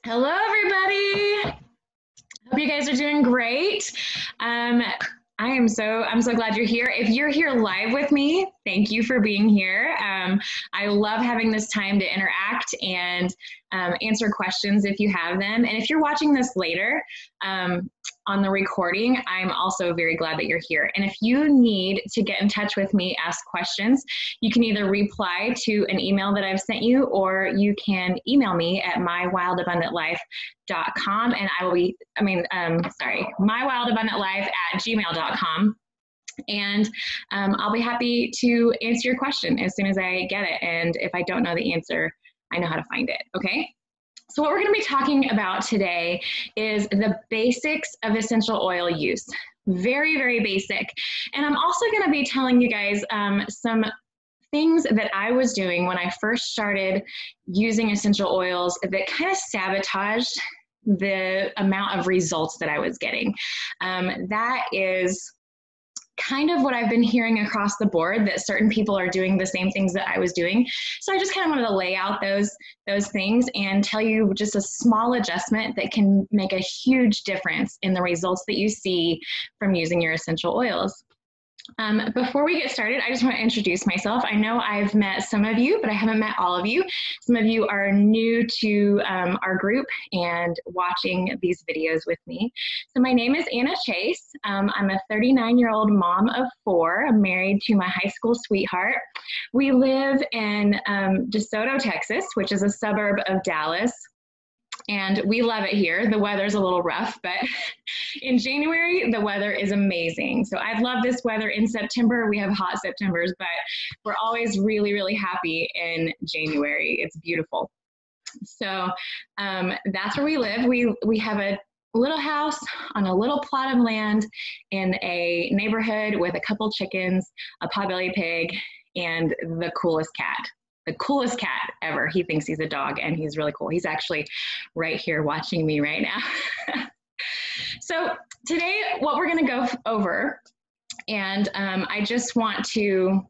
Hello, everybody. Hope you guys are doing great. I'm so glad you're here. If you're here live with me, thank you for being here. I love having this time to interact and answer questions if you have them. And if you're watching this later on the recording, I'm also very glad that you're here. And if you need to get in touch with me, ask questions, you can either reply to an email that I've sent you, or you can email me at mywildabundantlife.com, and I will be, mywildabundantlife@gmail.com. And I'll be happy to answer your question as soon as I get it. And if I don't know the answer, I know how to find it, okay? So what we're going to be talking about today is the basics of essential oil use. Very, very basic. And I'm also going to be telling you guys some things that I was doing when I first started using essential oils that kind of sabotaged the amount of results that I was getting. That is kind of what I've been hearing across the board, that certain people are doing the same things that I was doing. So I just kind of wanted to lay out those things and tell you just a small adjustment that can make a huge difference in the results that you see from using your essential oils. Before we get started, I just want to introduce myself. I know I've met some of you, but I haven't met all of you. Some of you are new to our group and watching these videos with me. So my name is Anna Chase. I'm a 39-year-old mom of 4. I'm married to my high school sweetheart. We live in DeSoto, Texas, which is a suburb of Dallas. And we love it here. The weather's a little rough, but in January, the weather is amazing. So I love this weather. In September, we have hot Septembers, but we're always really, really happy in January. It's beautiful. So that's where we live. We have a little house on a little plot of land in a neighborhood with a couple chickens, a potbelly pig, and the coolest cat. The coolest cat ever. He thinks he's a dog, and he's really cool. He's actually right here watching me right now. So today, what we're going to go over, and I just want to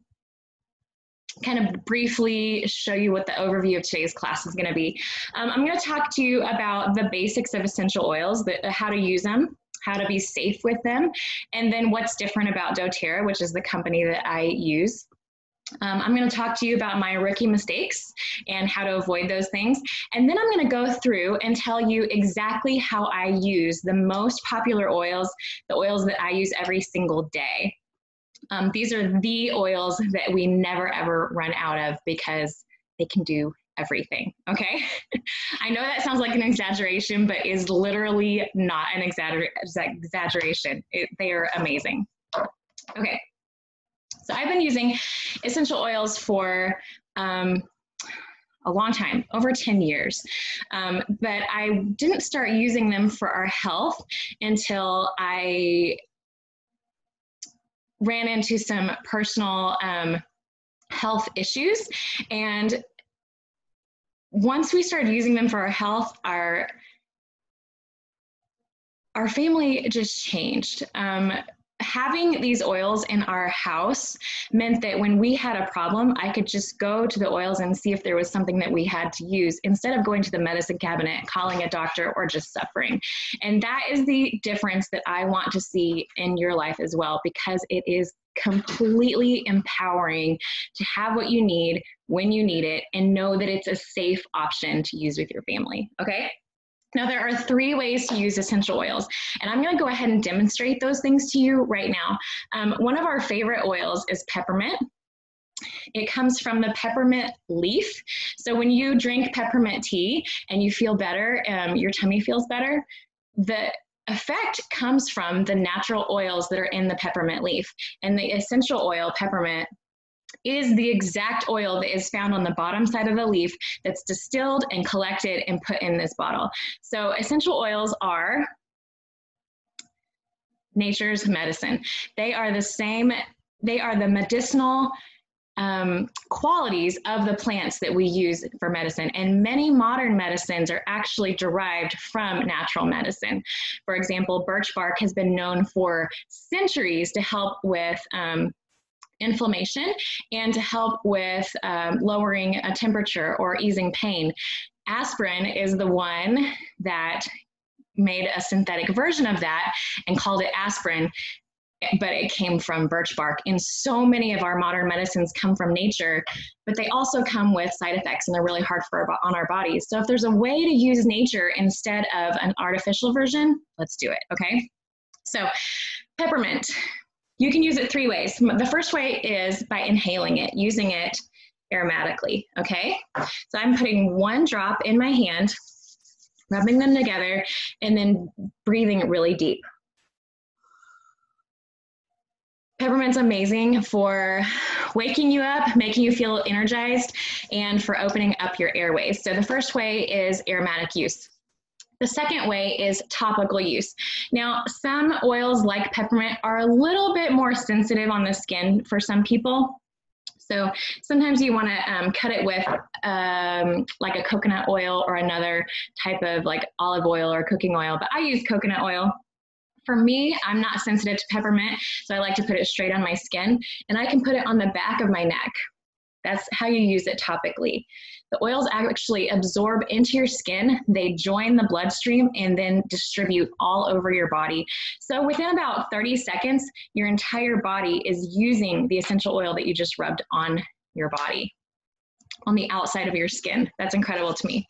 kind of briefly show you what the overview of today's class is going to be. I'm going to talk to you about the basics of essential oils, how to use them, how to be safe with them, and then what's different about doTERRA, which is the company that I use. I'm going to talk to you about my rookie mistakes and how to avoid those things. And then I'm going to go through and tell you exactly how I use the most popular oils, the oils that I use every single day. These are the oils that we never ever run out of because they can do everything, okay? I know that sounds like an exaggeration, but is literally not an exaggeration. They are amazing. Okay. So I've been using essential oils for a long time, over 10 years. But I didn't start using them for our health until I ran into some personal health issues. And once we started using them for our health, our family just changed. Having these oils in our house meant that when we had a problem, I could just go to the oils and see if there was something that we had to use instead of going to the medicine cabinet, calling a doctor, or just suffering. And that is the difference that I want to see in your life as well, because it is completely empowering to have what you need when you need it and know that it's a safe option to use with your family, okay? Now, there are 3 ways to use essential oils, and I'm going to go ahead and demonstrate those things to you right now. One of our favorite oils is peppermint. It comes from the peppermint leaf. So when you drink peppermint tea and you feel better, your tummy feels better, the effect comes from the natural oils that are in the peppermint leaf. And the essential oil, peppermint, is the exact oil that is found on the bottom side of the leaf that's distilled and collected and put in this bottle. So essential oils are nature's medicine. They are the same, they are the medicinal qualities of the plants that we use for medicine. And many modern medicines are actually derived from natural medicine. For example, birch bark has been known for centuries to help with inflammation and to help with lowering a temperature or easing pain. Aspirin is the one that made a synthetic version of that and called it aspirin, but it came from birch bark. And so many of our modern medicines come from nature, but they also come with side effects and they're really hard on our bodies. So if there's a way to use nature instead of an artificial version, let's do it, okay? So peppermint, you can use it 3 ways. The first way is by inhaling it, using it aromatically, okay? So I'm putting 1 drop in my hand, rubbing them together, and then breathing really deep. Peppermint's amazing for waking you up, making you feel energized, and for opening up your airways. So the first way is aromatic use. The second way is topical use. Now, some oils like peppermint are a little bit more sensitive on the skin for some people. So sometimes you want to cut it with like a coconut oil or another type of like olive oil or cooking oil, but I use coconut oil. For me, I'm not sensitive to peppermint, so I like to put it straight on my skin, and I can put it on the back of my neck. That's how you use it topically. The oils actually absorb into your skin, they join the bloodstream, and then distribute all over your body. So within about 30 seconds, your entire body is using the essential oil that you just rubbed on your body, on the outside of your skin. That's incredible to me.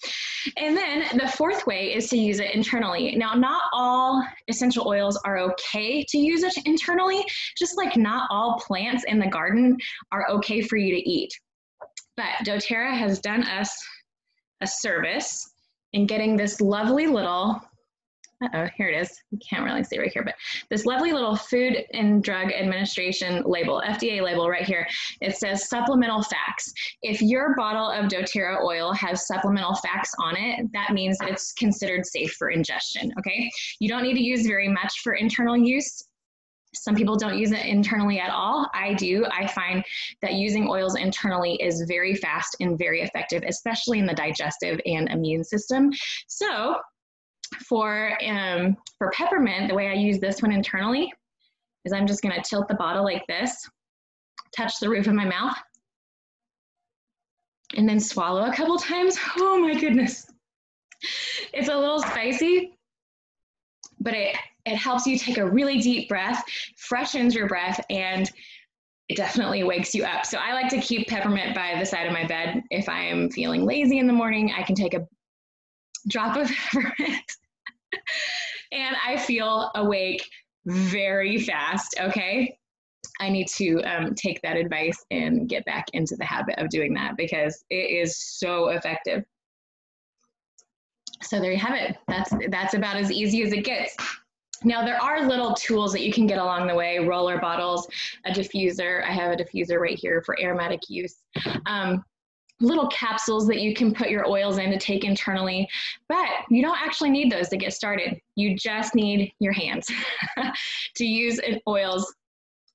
And then the fourth way is to use it internally. Now, not all essential oils are okay to use it internally, just like not all plants in the garden are okay for you to eat. But doTERRA has done us a service in getting this lovely little, here it is. You can't really see right here, but this lovely little Food and Drug Administration label, FDA label right here. It says supplemental facts. If your bottle of doTERRA oil has supplemental facts on it, that means that it's considered safe for ingestion, okay? You don't need to use very much for internal use. Some people don't use it internally at all. I do. I find that using oils internally is very fast and very effective, especially in the digestive and immune system. So for peppermint, the way I use this one internally is I'm just going to tilt the bottle like this, touch the roof of my mouth, and then swallow a couple times. Oh my goodness. It's a little spicy, but it helps you take a really deep breath, freshens your breath, and it definitely wakes you up. So I like to keep peppermint by the side of my bed. If I am feeling lazy in the morning, I can take a drop of peppermint and I feel awake very fast, okay? I need to take that advice and get back into the habit of doing that because it is so effective. So there you have it. That's about as easy as it gets. Now there are little tools that you can get along the way, roller bottles, a diffuser. I have a diffuser right here for aromatic use. Little capsules that you can put your oils in to take internally, but you don't actually need those to get started. You just need your hands to use oils.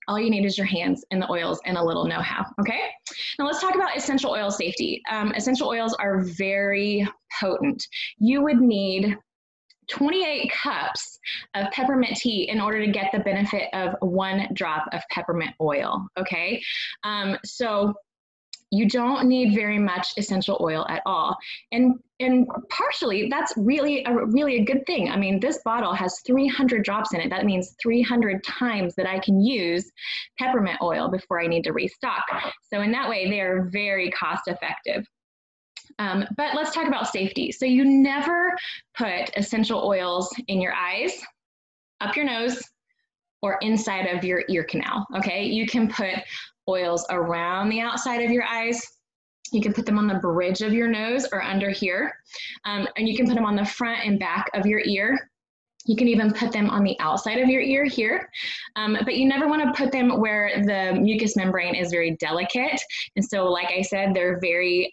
All you need is your hands and the oils and a little know-how, okay? Now let's talk about essential oil safety. Essential oils are very potent. You would need 28 cups of peppermint tea in order to get the benefit of 1 drop of peppermint oil, okay? So you don't need very much essential oil at all. And partially, that's really a good thing. I mean, this bottle has 300 drops in it. That means 300 times that I can use peppermint oil before I need to restock. So in that way, they are very cost effective. But let's talk about safety. So you never put essential oils in your eyes, up your nose, or inside of your ear canal, okay? You can put oils around the outside of your eyes. You can put them on the bridge of your nose or under here. And you can put them on the front and back of your ear. You can even put them on the outside of your ear here. But you never want to put them where the mucous membrane is very delicate. And so, like I said, they're very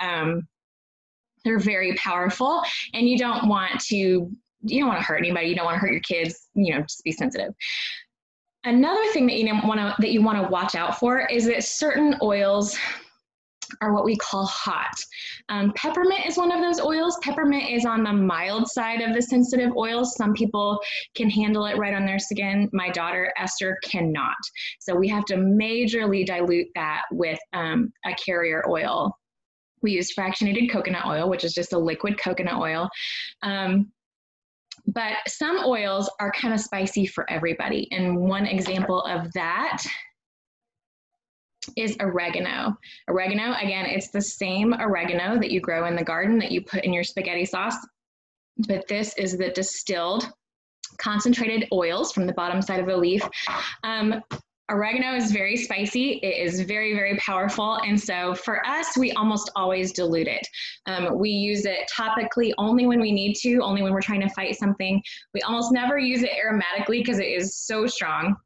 powerful, and you don't want to hurt anybody. You don't want to hurt your kids, just be sensitive. Another thing that you want to watch out for is that certain oils are what we call hot. Peppermint is one of those oils. Peppermint is on the mild side of the sensitive oils. Some people can handle it right on their skin. My daughter, Esther, cannot. So we have to majorly dilute that with a carrier oil. We use fractionated coconut oil, which is just a liquid coconut oil. But some oils are kind of spicy for everybody. And one example of that is oregano. Oregano, again, it's the same oregano that you grow in the garden that you put in your spaghetti sauce, but this is the distilled concentrated oils from the bottom side of the leaf. Oregano is very spicy. It is very, very powerful. And so for us, we almost always dilute it. We use it topically only when we need to, only when we're trying to fight something. We almost never use it aromatically because it is so strong.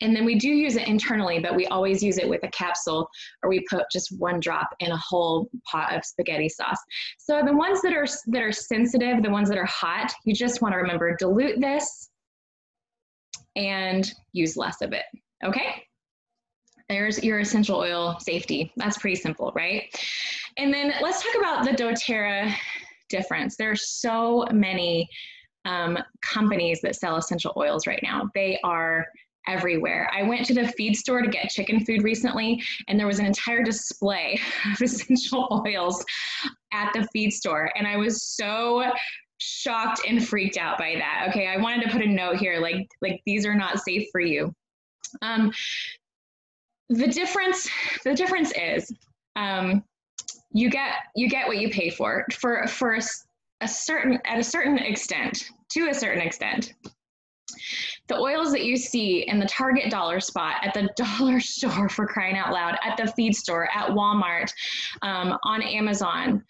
And then we do use it internally, but we always use it with a capsule, or we put just one drop in a whole pot of spaghetti sauce. So the ones that are sensitive, the ones that are hot, you just want to remember, dilute this and use less of it. Okay? There's your essential oil safety. That's pretty simple, right? And then let's talk about the doTERRA difference. There are so many companies that sell essential oils right now. They are everywhere. I went to the feed store to get chicken food recently, and there was an entire display of essential oils at the feed store. And I was so shocked and freaked out by that. Okay, I wanted to put a note here, like these are not safe for you. The difference is you get what you pay for a certain extent, to a certain extent. The oils that you see in the Target dollar spot, at the dollar store, for crying out loud, at the feed store, at Walmart, on Amazon,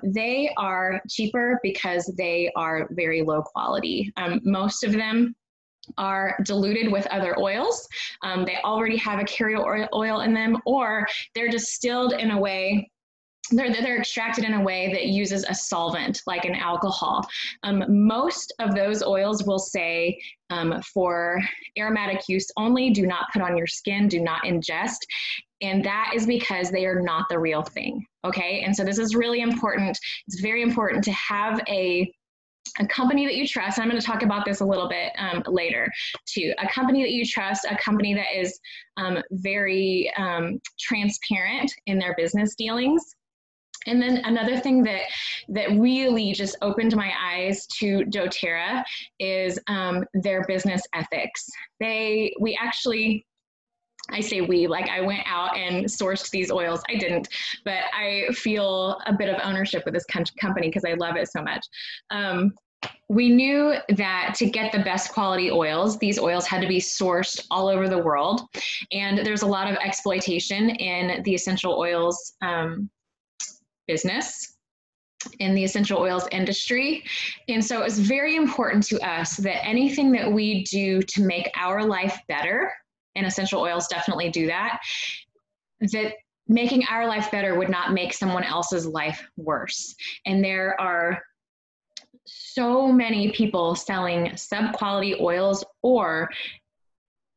they are cheaper because they are very low quality. Most of them are diluted with other oils. They already have a carrier oil in them, or they're distilled in a way, they're extracted in a way that uses a solvent like an alcohol. Most of those oils will say for aromatic use only, do not put on your skin, do not ingest. And that is because they are not the real thing, okay? And so this is really important. It's very important to have a company that you trust. I'm going to talk about this a little bit later too. A company that you trust, a company that is very transparent in their business dealings. And then another thing that really just opened my eyes to doTERRA is their business ethics. I say we, like I went out and sourced these oils. I didn't, but I feel a bit of ownership with this company because I love it so much. We knew that to get the best quality oils, these oils had to be sourced all over the world. And there's a lot of exploitation in the essential oils business, in the essential oils industry. And so it's very important to us that anything that we do to make our life better, and essential oils definitely do that, that making our life better would not make someone else's life worse. And there are so many people selling sub-quality oils or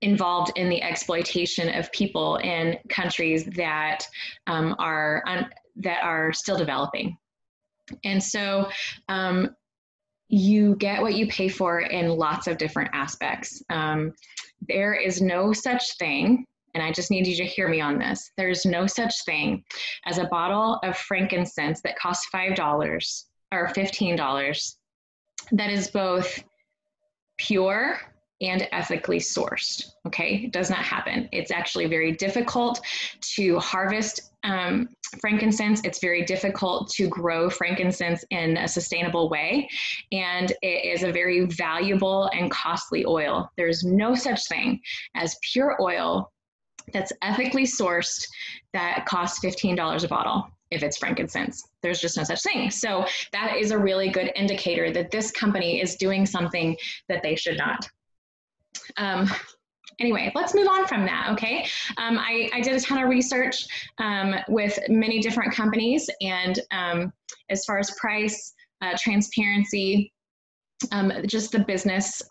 involved in the exploitation of people in countries that are still developing. And so you get what you pay for in lots of different aspects. There is no such thing, and I just need you to hear me on this, there's no such thing as a bottle of frankincense that costs $5 or $15 that is both pure and ethically sourced, okay? It does not happen. It's actually very difficult to harvest frankincense. It's very difficult to grow frankincense in a sustainable way, and it is a very valuable and costly oil. There's no such thing as pure oil that's ethically sourced that costs $15 a bottle. If it's frankincense, there's just no such thing. So that is a really good indicator that this company is doing something that they should not. Anyway, let's move on from that, okay? I did a ton of research with many different companies, and as far as price, transparency, just the business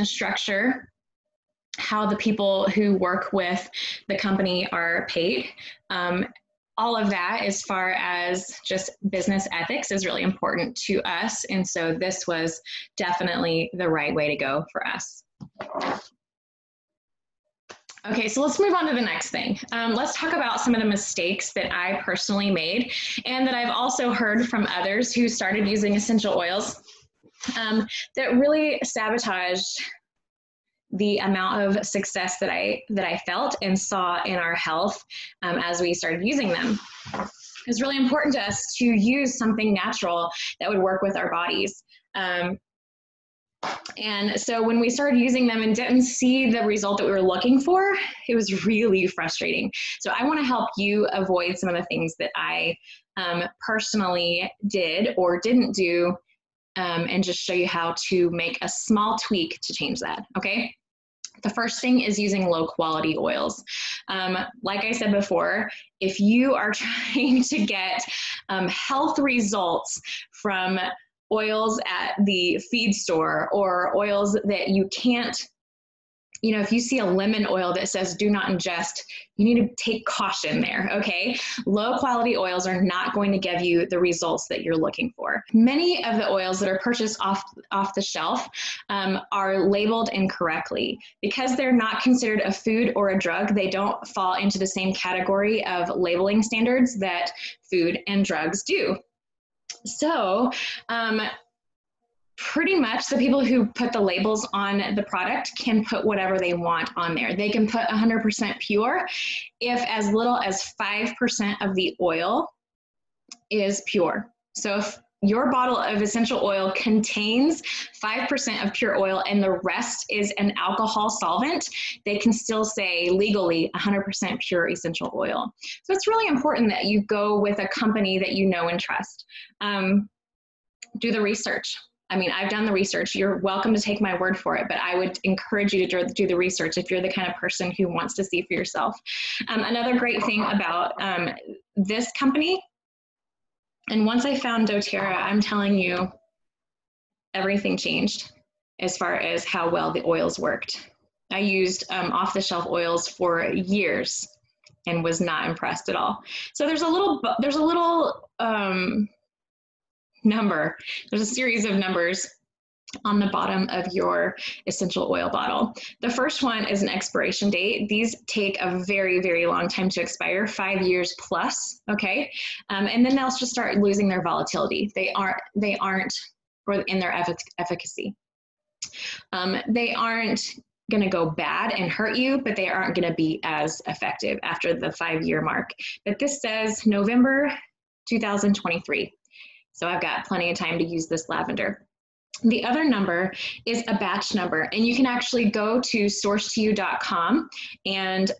structure, how the people who work with the company are paid. All of that, as far as just business ethics, is really important to us. And so this was definitely the right way to go for us. Okay, so let's move on to the next thing. Let's talk about some of the mistakes that I personally made and that I've also heard from others who started using essential oils that really sabotaged the amount of success that I felt and saw in our health as we started using them. It's really important to us to use something natural that would work with our bodies. And so when we started using them and didn't see the result that we were looking for, it was really frustrating. So I want to help you avoid some of the things that I personally did or didn't do, and just show you how to make a small tweak to change that, okay? The first thing is using low quality oils. Like I said before, if you are trying to get health results from oils at the feed store or oils that you can't, you know, if you see a lemon oil that says do not ingest, you need to take caution there, okay? Low quality oils are not going to give you the results that you're looking for. Many of the oils that are purchased off the shelf are labeled incorrectly. Because they're not considered a food or a drug, they don't fall into the same category of labeling standards that food and drugs do. So, pretty much the people who put the labels on the product can put whatever they want on there. They can put 100% pure if as little as 5% of the oil is pure. So if your bottle of essential oil contains 5% of pure oil and the rest is an alcohol solvent, they can still say legally 100% pure essential oil. So it's really important that you go with a company that you know and trust. Do the research. I mean, I've done the research. You're welcome to take my word for it, but I would encourage you to do the research if you're the kind of person who wants to see for yourself. Another great thing about this company, and once I found doTERRA, I'm telling you, everything changed as far as how well the oils worked. I used off-the-shelf oils for years and was not impressed at all. So there's a little number. There's a series of numbers on the bottom of your essential oil bottle. The first one is an expiration date. These take a very, very long time to expire, 5 years plus, okay? And then they'll just start losing their volatility. They aren't in their efficacy. They aren't gonna go bad and hurt you, but they aren't gonna be as effective after the 5-year mark. But this says November 2023. So I've got plenty of time to use this lavender. The other number is a batch number, and you can actually go to sourcetoyou.com and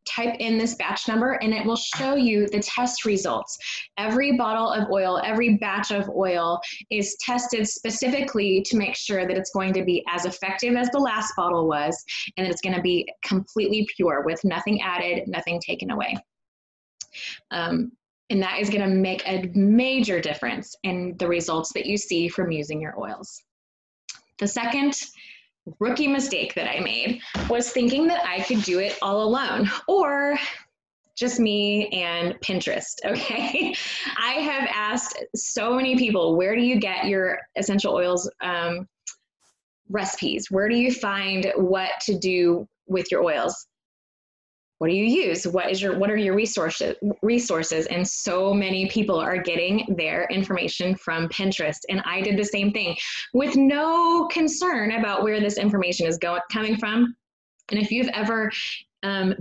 type in this batch number, and it will show you the test results. Every bottle of oil, every batch of oil is tested specifically to make sure that it's going to be as effective as the last bottle was, and it's going to be completely pure with nothing added, nothing taken away. And that is going to make a major difference in the results that you see from using your oils. The second rookie mistake that I made was thinking that I could do it all alone, or just me and Pinterest, okay? I have asked so many people, where do you get your essential oils recipes? Where do you find what to do with your oils? What do you use? What are your resources? And so many people are getting their information from Pinterest. And I did the same thing with no concern about where this information is coming from. And if you've ever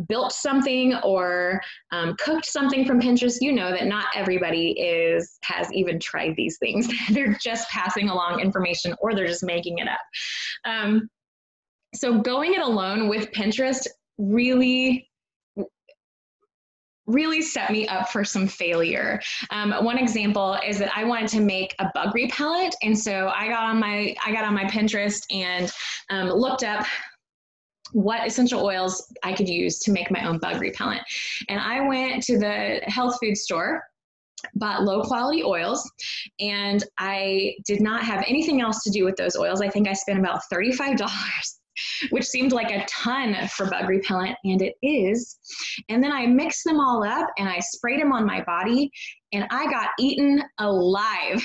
built something or cooked something from Pinterest, you know that not everybody has even tried these things. They're just passing along information, or they're just making it up. So going it alone with Pinterest really set me up for some failure. One example is that I wanted to make a bug repellent, and so I got on my Pinterest and looked up what essential oils I could use to make my own bug repellent. And I went to the health food store, bought low quality oils, and I did not have anything else to do with those oils. I think I spent about $35. Which seemed like a ton for bug repellent, and it is. And then I mixed them all up and I sprayed them on my body, and I got eaten alive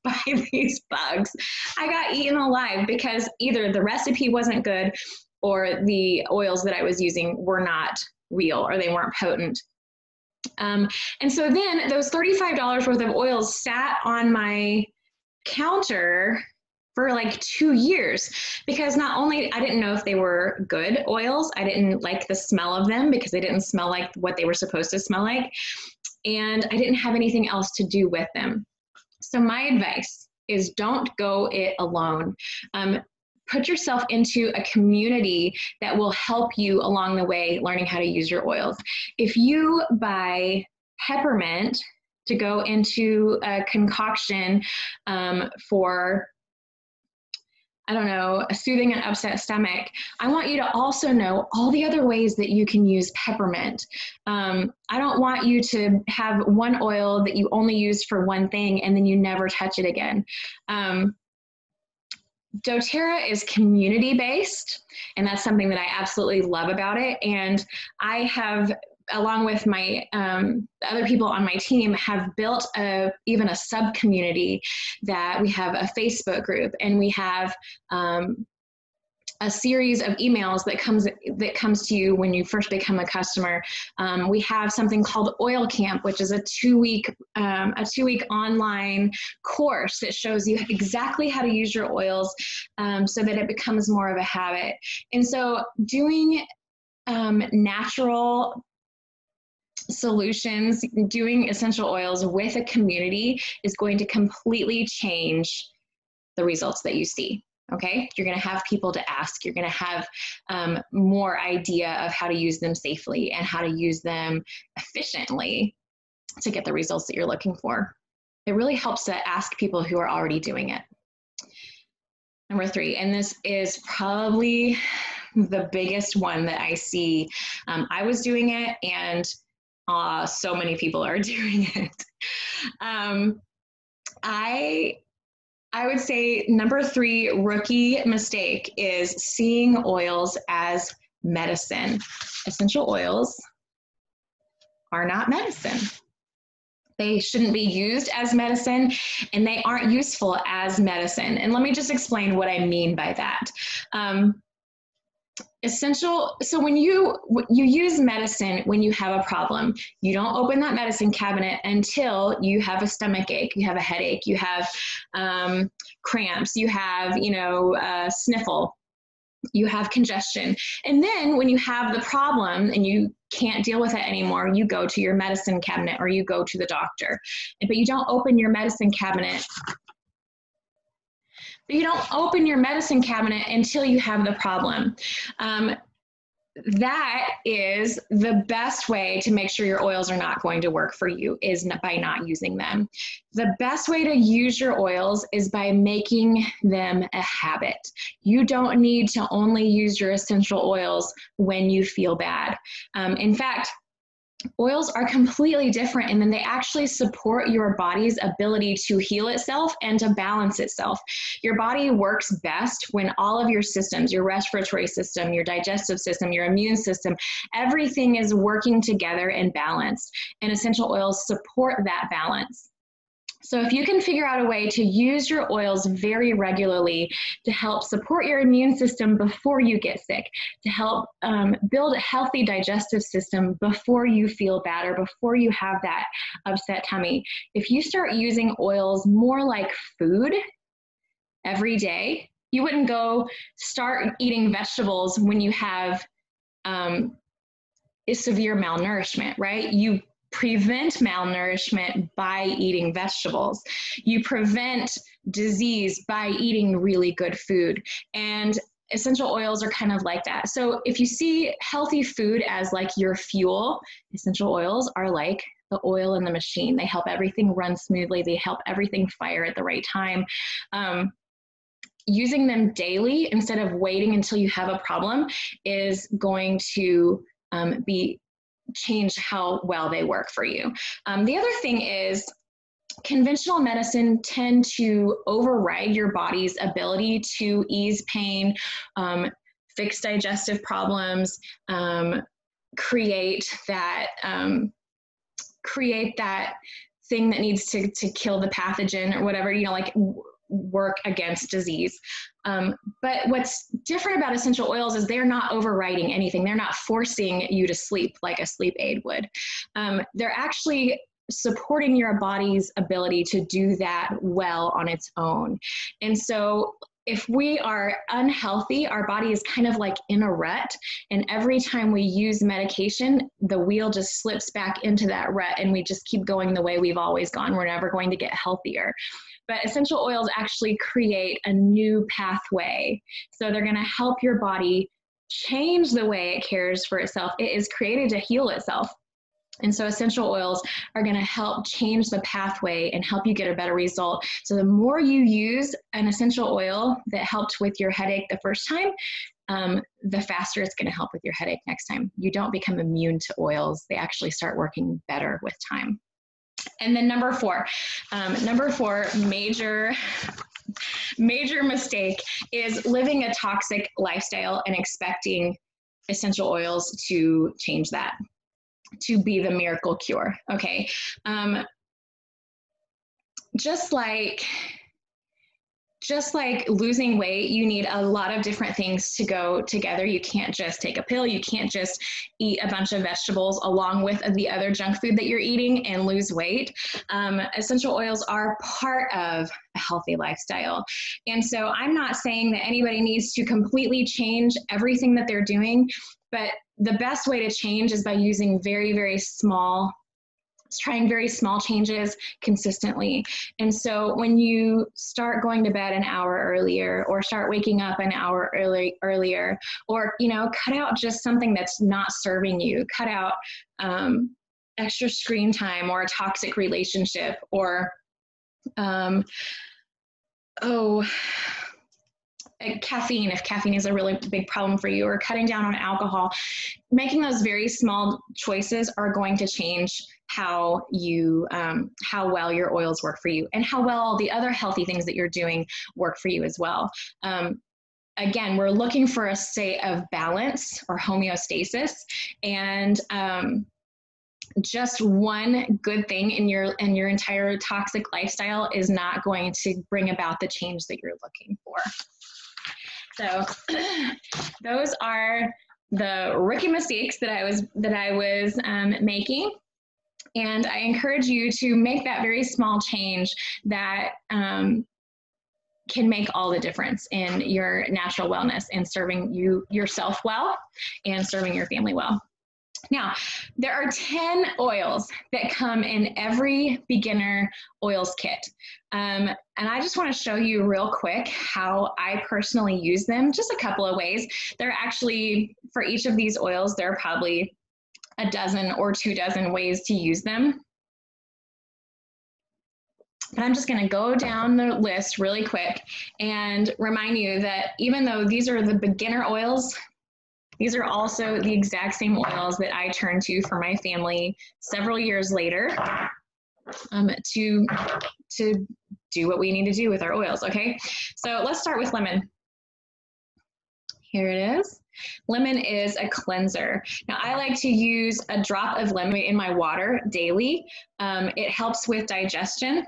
by these bugs. I got eaten alive because either the recipe wasn't good, or the oils that I was using were not real or they weren't potent. And so then those $35 worth of oils sat on my counter for like 2 years, because not only I didn't know if they were good oils, I didn't like the smell of them because they didn't smell like what they were supposed to smell like, and I didn't have anything else to do with them. So my advice is don't go it alone. Put yourself into a community that will help you along the way learning how to use your oils. If you buy peppermint to go into a concoction for, I don't know, soothing an upset stomach, I want you to also know all the other ways that you can use peppermint. I don't want you to have one oil that you only use for one thing and then you never touch it again. doTERRA is community-based, and that's something that I absolutely love about it. And I have, along with my other people on my team, have built even a sub-community that we have a Facebook group, and we have a series of emails that comes to you when you first become a customer. We have something called Oil Camp, which is a two-week online course that shows you exactly how to use your oils so that it becomes more of a habit. And so doing natural solutions, doing essential oils with a community is going to completely change the results that you see. Okay, you're going to have people to ask. You're going to have more idea of how to use them safely and how to use them efficiently to get the results that you're looking for. It really helps to ask people who are already doing it. Number 3, and this is probably the biggest one that I see. I was doing it, and so many people are doing it. I would say number 3 rookie mistake is seeing oils as medicine. Essential oils are not medicine. They shouldn't be used as medicine, and they aren't useful as medicine. And let me just explain what I mean by that. So when you use medicine when you have a problem, you don't open that medicine cabinet until you have a stomach ache, you have a headache, you have cramps, you have, sniffle, you have congestion. And then when you have the problem and you can't deal with it anymore, you go to your medicine cabinet or you go to the doctor. But you don't open your medicine cabinet. You don't open your medicine cabinet until you have the problem. That is the best way to make sure your oils are not going to work for you, is by not using them. The best way to use your oils is by making them a habit. You don't need to only use your essential oils when you feel bad. In fact, oils are completely different, and then they actually support your body's ability to heal itself and to balance itself. Your body works best when all of your systems, your respiratory system, your digestive system, your immune system, everything is working together and balanced, and essential oils support that balance. So if you can figure out a way to use your oils very regularly to help support your immune system before you get sick, to help build a healthy digestive system before you feel bad or before you have that upset tummy, if you start using oils more like food every day, you wouldn't go start eating vegetables when you have a severe malnourishment, right? You prevent malnourishment by eating vegetables. You prevent disease by eating really good food. And essential oils are kind of like that. So if you see healthy food as like your fuel, essential oils are like the oil in the machine. They help everything run smoothly. They help everything fire at the right time. Using them daily instead of waiting until you have a problem is going to change how well they work for you. The other thing is conventional medicine tend to override your body's ability to ease pain, fix digestive problems, create that thing that needs to kill the pathogen or whatever, like work against disease. But what's different about essential oils is they're not overriding anything. They're not forcing you to sleep like a sleep aid would. They're actually supporting your body's ability to do that well on its own. And so if we are unhealthy, our body is kind of like in a rut, and every time we use medication, the wheel just slips back into that rut, and we just keep going the way we've always gone. We're never going to get healthier. But essential oils actually create a new pathway. So they're going to help your body change the way it cares for itself. It is created to heal itself. And so essential oils are going to help change the pathway and help you get a better result. So the more you use an essential oil that helped with your headache the first time, the faster it's going to help with your headache next time. You don't become immune to oils. They actually start working better with time. And then number four, major mistake is living a toxic lifestyle and expecting essential oils to change that, to be the miracle cure. Okay. Just like losing weight, you need a lot of different things to go together. You can't just take a pill. You can't just eat a bunch of vegetables along with the other junk food that you're eating and lose weight. Essential oils are part of a healthy lifestyle. And so I'm not saying that anybody needs to completely change everything that they're doing, but the best way to change is by using very, very small, trying very small changes consistently. And so when you start going to bed an hour earlier, or start waking up an hour earlier, or, cut out just something that's not serving you, cut out extra screen time or a toxic relationship, or, caffeine, if caffeine is a really big problem for you, or cutting down on alcohol, making those very small choices are going to change how well your oils work for you, and how well all the other healthy things that you're doing work for you as well. Again, we're looking for a state of balance or homeostasis, and just one good thing in your entire toxic lifestyle is not going to bring about the change that you're looking for. So those are the rookie mistakes that I was making. And I encourage you to make that very small change that can make all the difference in your natural wellness and serving yourself well and serving your family well. Now, there are 10 oils that come in every beginner oils kit. And I just want to show you real quick how I personally use them, just a couple of ways. There are actually, for each of these oils, there are probably a dozen or 2 dozen ways to use them. But I'm just going to go down the list really quick and remind you that even though these are the beginner oils, these are also the exact same oils that I turn to for my family several years later to do what we need to do with our oils, okay? So let's start with lemon. Here it is. Lemon is a cleanser. Now, I like to use a drop of lemon in my water daily. It helps with digestion.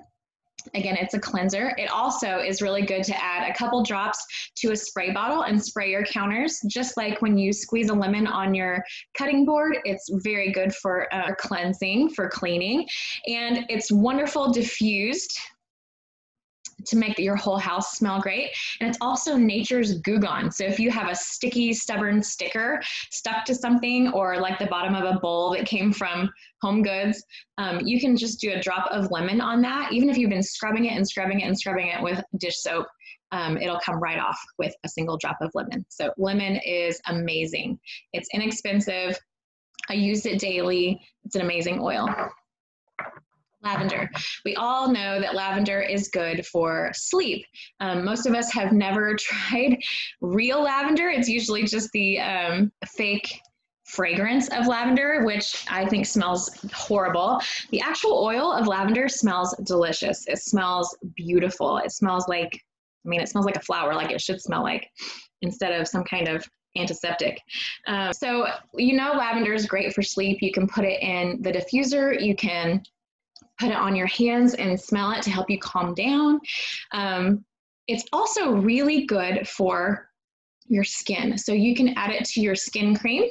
Again, it's a cleanser. It also is really good to add a couple drops to a spray bottle and spray your counters. Just like when you squeeze a lemon on your cutting board, it's very good for cleansing, for cleaning. And it's wonderful diffused to make your whole house smell great. And it's also nature's Goo Gone. So if you have a sticky, stubborn sticker stuck to something, or like the bottom of a bowl that came from Home Goods, you can just do a drop of lemon on that. Even if you've been scrubbing it and scrubbing it and scrubbing it with dish soap, it'll come right off with a single drop of lemon. So lemon is amazing. It's inexpensive. I use it daily. It's an amazing oil. Lavender. We all know that lavender is good for sleep. Most of us have never tried real lavender. It's usually just the fake fragrance of lavender, which I think smells horrible. The actual oil of lavender smells delicious. It smells beautiful. It smells like, it smells like a flower, like it should smell like, instead of some kind of antiseptic. So lavender is great for sleep. You can put it in the diffuser. You can put it on your hands and smell it to help you calm down. it's also really good for your skin. So you can add it to your skin cream.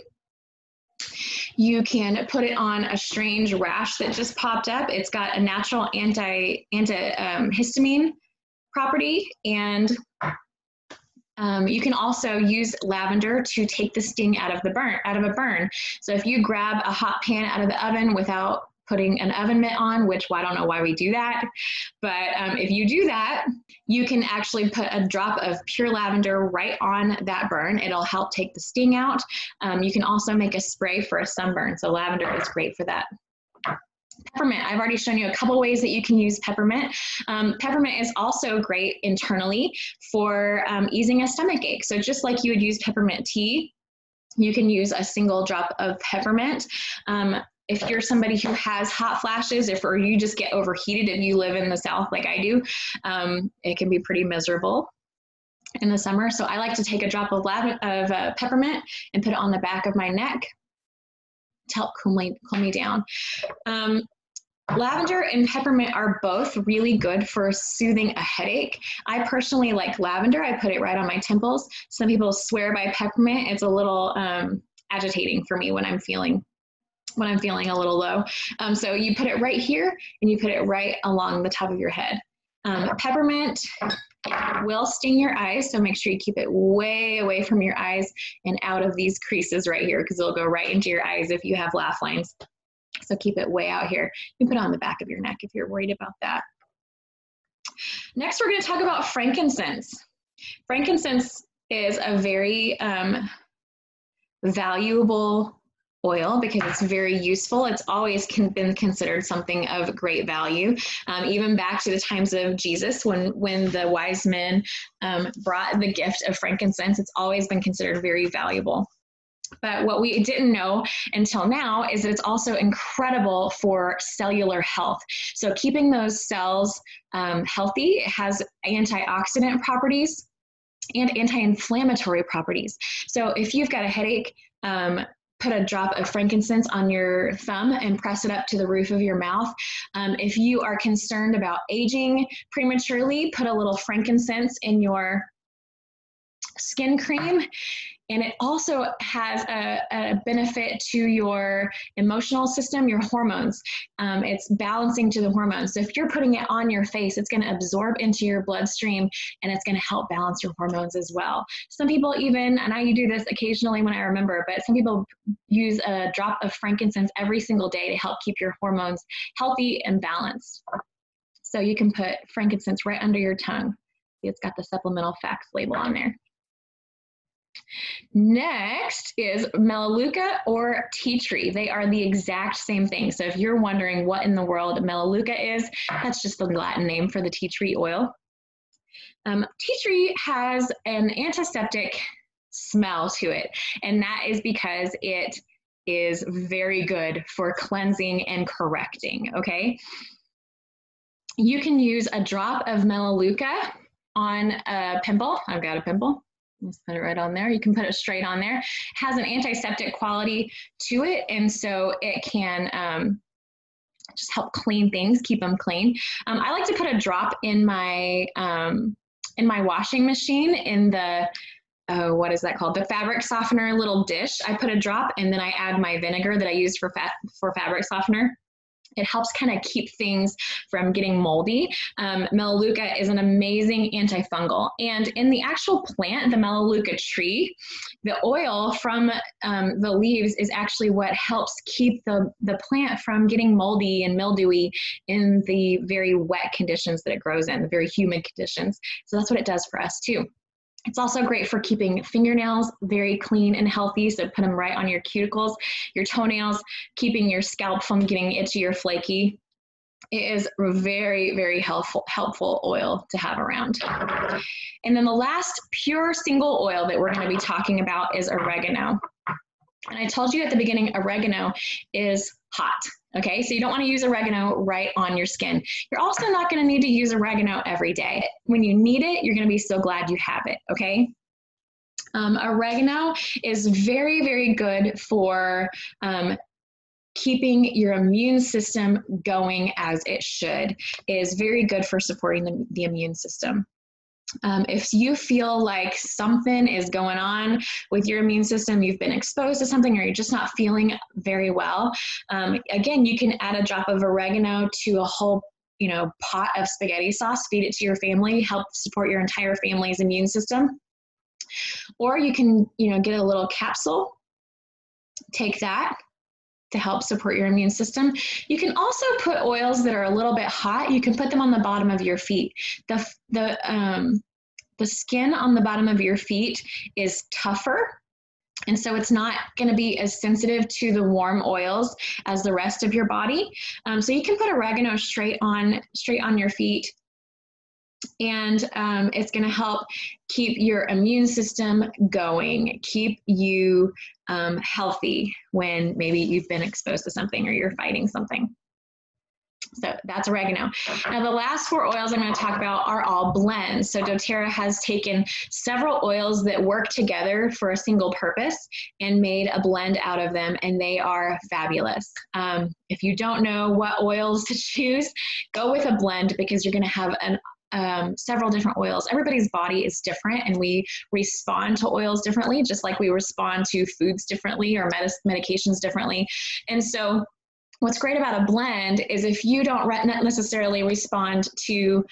You can put it on a strange rash that just popped up. It's got a natural antihistamine property, and you can also use lavender to take the sting out of a burn. So if you grab a hot pan out of the oven without putting an oven mitt on, which I don't know why we do that, but if you do that, you can actually put a drop of pure lavender right on that burn. It'll help take the sting out. You can also make a spray for a sunburn, so lavender is great for that. Peppermint, I've already shown you a couple ways that you can use peppermint. Peppermint is also great internally for easing a stomach ache. So just like you would use peppermint tea, you can use a single drop of peppermint. If you're somebody who has hot flashes, or you just get overheated and you live in the South like I do, it can be pretty miserable in the summer. So I like to take a drop of peppermint and put it on the back of my neck to help cool me down. Lavender and peppermint are both really good for soothing a headache. I personally like lavender. I put it right on my temples. Some people swear by peppermint. It's a little agitating for me when I'm feeling a little low. So you put it right here, and you put it right along the top of your head. Peppermint will sting your eyes, so make sure you keep it way away from your eyes and out of these creases right here, because it'll go right into your eyes if you have laugh lines. So keep it way out here. You can put it on the back of your neck if you're worried about that. Next, we're going to talk about frankincense. Frankincense is a very valuable oil because it's very useful. It's always been considered something of great value. Even back to the times of Jesus, when the wise men brought the gift of frankincense, it's always been considered very valuable. But what we didn't know until now is that it's also incredible for cellular health. So keeping those cells healthy, it has antioxidant properties and anti-inflammatory properties. So if you've got a headache, put a drop of frankincense on your thumb and press it up to the roof of your mouth. If you are concerned about aging prematurely, put a little frankincense in your skin cream. And it also has a benefit to your emotional system, your hormones. It's balancing to the hormones. So if you're putting it on your face, it's going to absorb into your bloodstream, and it's going to help balance your hormones as well. Some people even, and I do this occasionally when I remember, but some people use a drop of frankincense every single day to help keep your hormones healthy and balanced. So you can put frankincense right under your tongue. See, it's got the supplemental facts label on there. Next is Melaleuca or tea tree. They are the exact same thing. So if you're wondering what in the world Melaleuca is, that's just the Latin name for the tea tree oil. Tea tree has an antiseptic smell to it, and that is because it is very good for cleansing and correcting, okay? You can use a drop of Melaleuca on a pimple. I've got a pimple. Let's put it right on there. You can put it straight on there. It has an antiseptic quality to it, and so it can just help clean things, keep them clean. I like to put a drop in my washing machine in the, what is that called? The fabric softener little dish. I put a drop, and then I add my vinegar that I use for fabric softener. It helps kind of keep things from getting moldy. Melaleuca is an amazing antifungal. And in the actual plant, the Melaleuca tree, the oil from the leaves is actually what helps keep the plant from getting moldy and mildewy in the very wet conditions that it grows in, the very humid conditions. So that's what it does for us too. It's also great for keeping fingernails very clean and healthy, so put them right on your cuticles, your toenails, keeping your scalp from getting itchy or flaky. It is a very, very helpful oil to have around. And then the last pure single oil that we're going to be talking about is oregano. And I told you at the beginning, oregano is hot. Okay, so you don't want to use oregano right on your skin. You're also not going to need to use oregano every day. When you need it, you're going to be so glad you have it, okay? Oregano is very, very good for keeping your immune system going as it should. It is very good for supporting the immune system. If you feel like something is going on with your immune system, you've been exposed to something, or you're just not feeling very well, again, you can add a drop of oregano to a whole pot of spaghetti sauce, feed it to your family, help support your entire family's immune system. Or you can, get a little capsule, take that to help support your immune system. You can also put oils that are a little bit hot. You can put them on the bottom of your feet. The skin on the bottom of your feet is tougher, and so it's not going to be as sensitive to the warm oils as the rest of your body. So you can put oregano straight on your feet, and it's going to help keep your immune system going, keep you healthy when maybe you've been exposed to something or you're fighting something. So that's oregano. Now the last 4 oils I'm going to talk about are all blends. So doTERRA has taken several oils that work together for a single purpose and made a blend out of them, and they are fabulous. If you don't know what oils to choose, go with a blend, because you're going to have several different oils. Everybody's body is different, and we respond to oils differently, just like we respond to foods differently or medications differently. And so what's great about a blend is if you don't necessarily respond to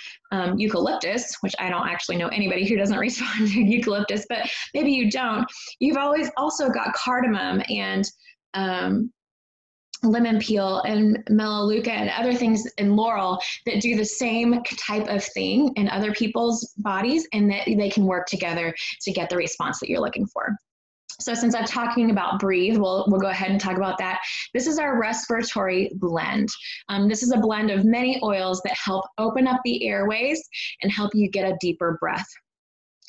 eucalyptus, which I don't actually know anybody who doesn't respond to eucalyptus, but maybe you don't, you've always also got cardamom and lemon peel and melaleuca and other things in laurel that do the same type of thing in other people's bodies, and that they can work together to get the response that you're looking for. So since I'm talking about breathe, we'll go ahead and talk about that. This is our respiratory blend. This is a blend of many oils that help open up the airways and help you get a deeper breath.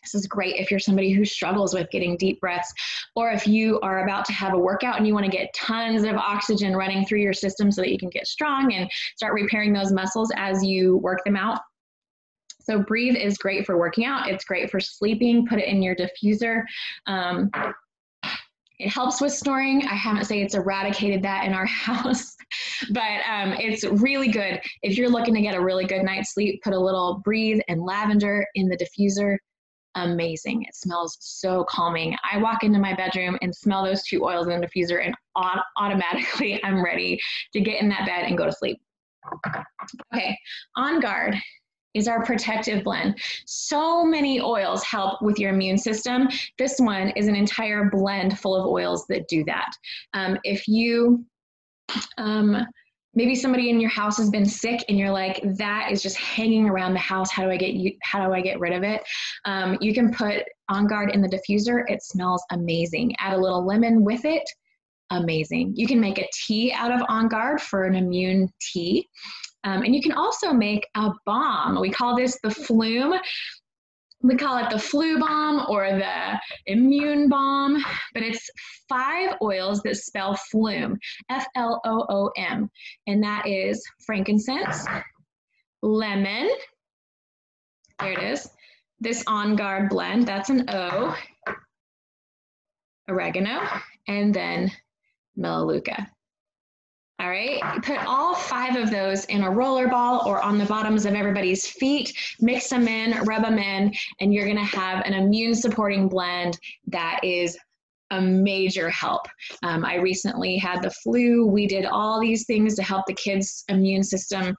This is great if you're somebody who struggles with getting deep breaths, or if you are about to have a workout and you want to get tons of oxygen running through your system so that you can get strong and start repairing those muscles as you work them out. So breathe is great for working out. It's great for sleeping. Put it in your diffuser. It helps with snoring. I haven't say it's eradicated that in our house, but it's really good. If you're looking to get a really good night's sleep, put a little breathe and lavender in the diffuser. Amazing. It smells so calming. I walk into my bedroom and smell those 2 oils in the diffuser, and automatically I'm ready to get in that bed and go to sleep. Okay, On Guard is our protective blend. So many oils help with your immune system. This one is an entire blend full of oils that do that. If you, maybe somebody in your house has been sick and you're like, that is just hanging around the house, how do I get rid of it? You can put On Guard in the diffuser. It smells amazing. Add a little lemon with it. Amazing. You can make a tea out of On Guard for an immune tea. And you can also make a balm. We call this the flume. We call it the flu balm or the immune balm, but it's 5 oils that spell flume, F-L-O-O-M. And that is frankincense, lemon, there it is, this On Guard blend, that's an O, oregano, and then Melaleuca. All right, put all 5 of those in a roller ball or on the bottoms of everybody's feet, mix them in, rub them in, and you're gonna have an immune supporting blend that is a major help. I recently had the flu. We did all these things to help the kids' immune system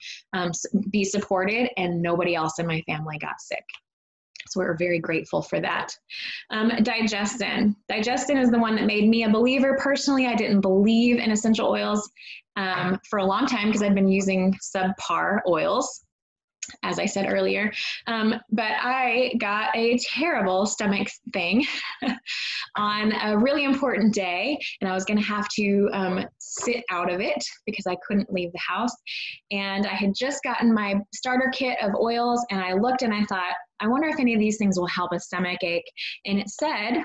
be supported, and nobody else in my family got sick. So we're very grateful for that. DigestZen. DigestZen is the one that made me a believer. Personally, I didn't believe in essential oils for a long time because I've been using subpar oils, as I said earlier. But I got a terrible stomach thing on a really important day, and I was going to have to sit out of it because I couldn't leave the house. And I had just gotten my starter kit of oils, and I looked and I thought, I wonder if any of these things will help a stomach ache. And it said,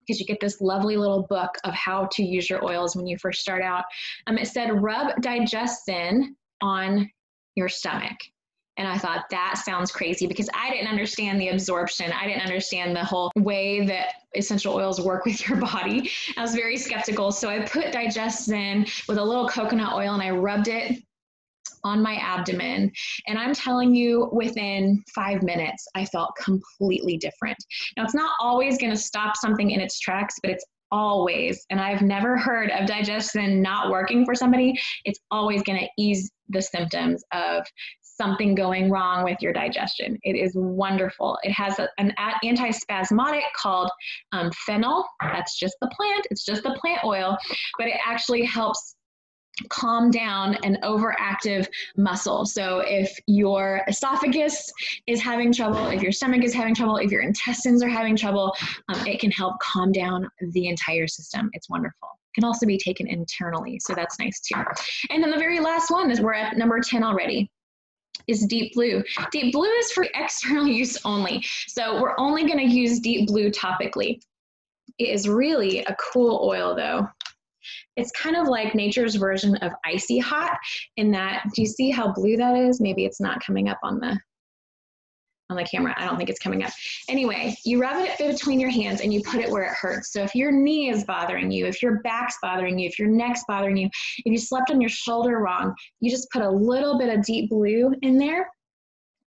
because you get this lovely little book of how to use your oils when you first start out, it said rub DigestZen on your stomach. And I thought, that sounds crazy, because I didn't understand the absorption. I didn't understand the whole way that essential oils work with your body. I was very skeptical. So I put DigestZen with a little coconut oil and I rubbed it on my abdomen. And I'm telling you, within 5 minutes, I felt completely different. Now, it's not always going to stop something in its tracks, but it's always, and I've never heard of DigestZen not working for somebody. It's always going to ease the symptoms of something going wrong with your digestion. It is wonderful. It has an antispasmodic called fennel. That's just the plant. It's just the plant oil, but it actually helps calm down an overactive muscle. So if your esophagus is having trouble, if your stomach is having trouble, if your intestines are having trouble, it can help calm down the entire system. It's wonderful. It can also be taken internally, so that's nice too. And then the very last one is, we're at number 10 already, is Deep Blue. Deep Blue is for external use only. So we're only going to use Deep Blue topically. It is really a cool oil though. It's kind of like nature's version of icy hot in that, do you see how blue that is? Maybe it's not coming up on the camera. I don't think it's coming up. Anyway, you rub it between your hands and you put it where it hurts. So if your knee is bothering you, if your back's bothering you, if your neck's bothering you, if you slept on your shoulder wrong, you just put a little bit of Deep Blue in there,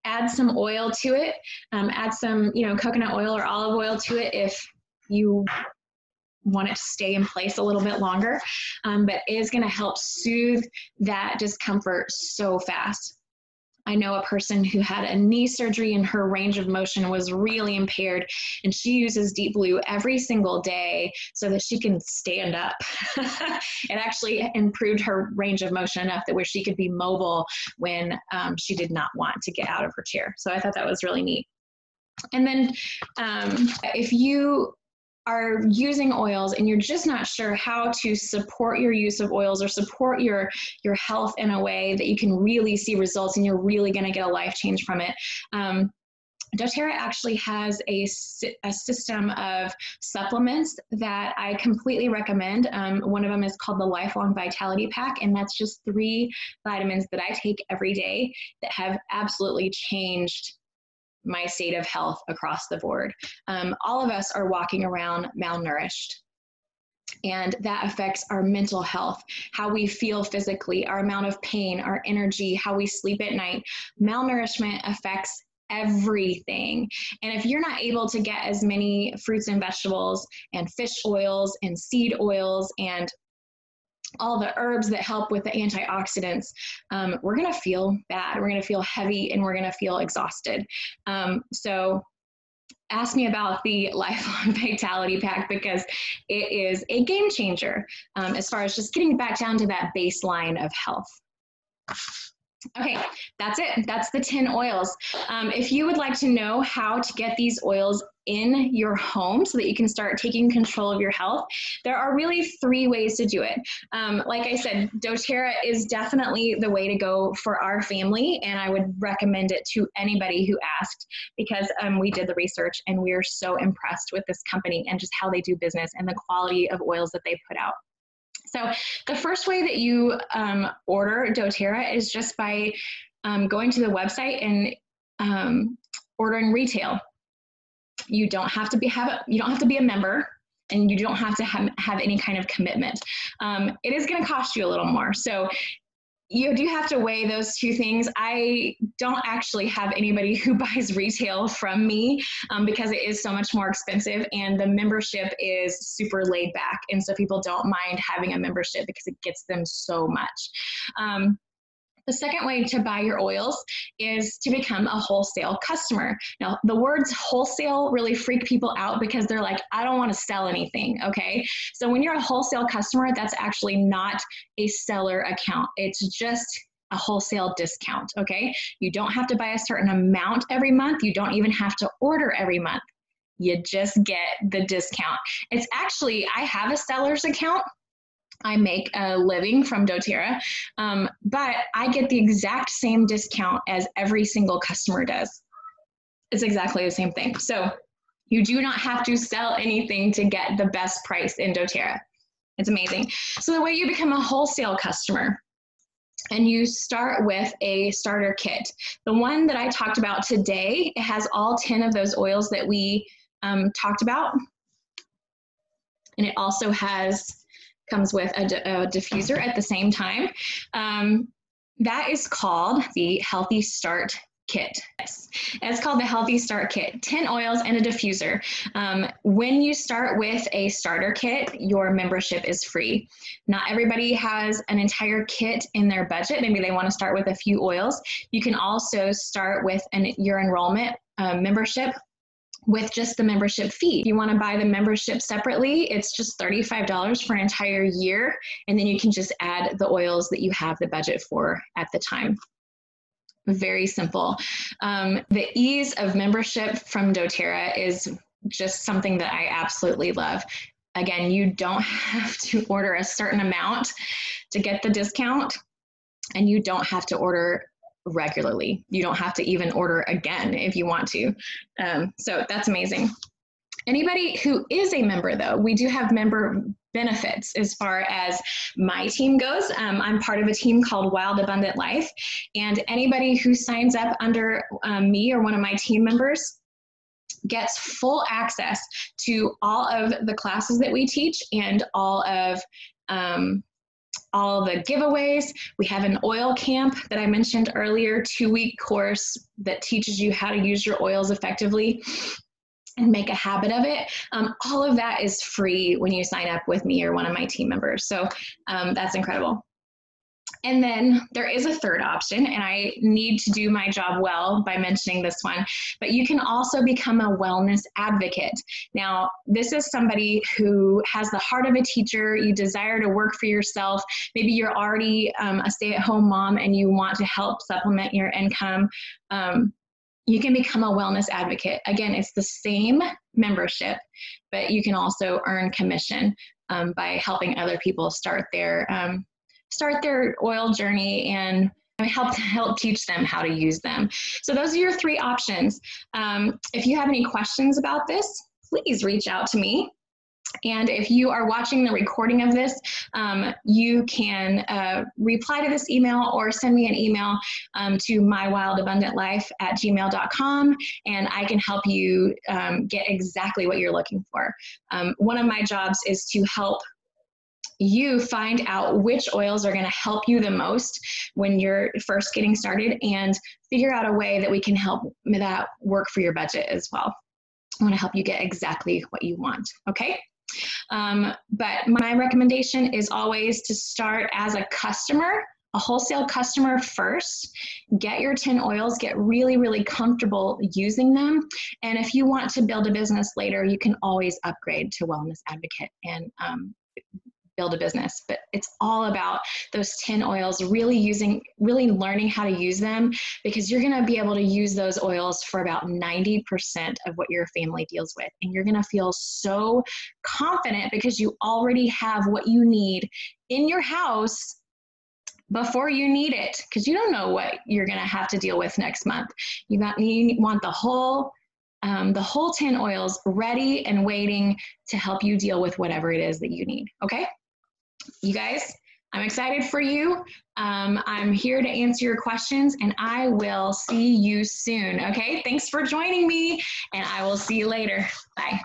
add some oil to it, add some, coconut oil or olive oil to it if you want it to stay in place a little bit longer, but it is going to help soothe that discomfort so fast. I know a person who had a knee surgery and her range of motion was really impaired, and she uses Deep Blue every single day so that she can stand up. It actually improved her range of motion enough that where she could be mobile when she did not want to get out of her chair. So I thought that was really neat. And then if you are using oils and you're just not sure how to support your use of oils or support your health in a way that you can really see results and you're really going to get a life change from it, doTERRA actually has a system of supplements that I completely recommend. One of them is called the Lifelong Vitality Pack, and that's just 3 vitamins that I take every day that have absolutely changed my state of health across the board. All of us are walking around malnourished, and that affects our mental health, how we feel physically, our amount of pain, our energy, how we sleep at night. Malnourishment affects everything. And if you're not able to get as many fruits and vegetables and fish oils and seed oils and all the herbs that help with the antioxidants, we're going to feel bad. We're going to feel heavy and we're going to feel exhausted. So ask me about the Lifelong Vitality Pack, because it is a game changer as far as just getting back down to that baseline of health. Okay, that's it. That's the 10 oils. If you would like to know how to get these oils in your home so that you can start taking control of your health, there are really 3 ways to do it. Like I said, doTERRA is definitely the way to go for our family, and I would recommend it to anybody who asked, because we did the research and we're so impressed with this company and just how they do business and the quality of oils that they put out. So the first way that you order doTERRA is just by going to the website and ordering retail. You don't have to be a member, and you don't have to have any kind of commitment. It is going to cost you a little more. So you do have to weigh those 2 things. I don't actually have anybody who buys retail from me because it is so much more expensive, and the membership is super laid back. And so people don't mind having a membership because it gets them so much. The second way to buy your oils is to become a wholesale customer. Now, the words wholesale really freak people out because they're like, I don't want to sell anything, okay? So when you're a wholesale customer, that's actually not a seller account. It's just a wholesale discount, okay? You don't have to buy a certain amount every month. You don't even have to order every month. You just get the discount. It's actually, I have a seller's account. I make a living from doTERRA, but I get the exact same discount as every single customer does. It's exactly the same thing. So you do not have to sell anything to get the best price in doTERRA. It's amazing. So the way you become a wholesale customer, and you start with a starter kit. The one that I talked about today, it has all 10 of those oils that we talked about. And it also comes with a diffuser at the same time. That is called the Healthy Start Kit. Yes. It's called the Healthy Start Kit, 10 oils and a diffuser. When you start with a starter kit, your membership is free. Not everybody has an entire kit in their budget. Maybe they want to start with a few oils. You can also start with your enrollment membership with just the membership fee. If you want to buy the membership separately, it's just $35 for an entire year, and then you can just add the oils that you have the budget for at the time. Very simple. The ease of membership from doTERRA is just something that I absolutely love. Again, you don't have to order a certain amount to get the discount, and you don't have to order regularly. You don't have to even order again if you want to. So that's amazing. Anybody who is a member, though, we do have member benefits as far as my team goes. I'm part of a team called Wild Abundant Life, and anybody who signs up under me or one of my team members gets full access to all of the classes that we teach and all of the giveaways. We have an oil camp that I mentioned earlier, 2-week course that teaches you how to use your oils effectively and make a habit of it. All of that is free when you sign up with me or one of my team members. So that's incredible. And then there is a third option, and I need to do my job well by mentioning this one, but you can also become a wellness advocate. Now, this is somebody who has the heart of a teacher. You desire to work for yourself. Maybe you're already a stay-at-home mom and you want to help supplement your income. You can become a wellness advocate. Again, it's the same membership, but you can also earn commission by helping other people start their oil journey and help teach them how to use them. So those are your 3 options. If you have any questions about this, please reach out to me. And if you are watching the recording of this, you can reply to this email or send me an email to mywildabundantlife@gmail.com, and I can help you get exactly what you're looking for. One of my jobs is to help you find out which oils are going to help you the most when you're first getting started, and figure out a way that we can help that work for your budget as well. I want to help you get exactly what you want, okay? But my recommendation is always to start as a customer, a wholesale customer first. Get your 10 oils, get really, really comfortable using them. And if you want to build a business later, you can always upgrade to Wellness Advocate and build a business. But it's all about those 10 oils, really learning how to use them, because you're going to be able to use those oils for about 90% of what your family deals with. And you're going to feel so confident because you already have what you need in your house before you need it, because you don't know what you're going to have to deal with next month. You want the whole 10 oils ready and waiting to help you deal with whatever it is that you need. Okay? You guys, I'm excited for you. I'm here to answer your questions, and I will see you soon. Okay? Thanks for joining me, and I will see you later. Bye.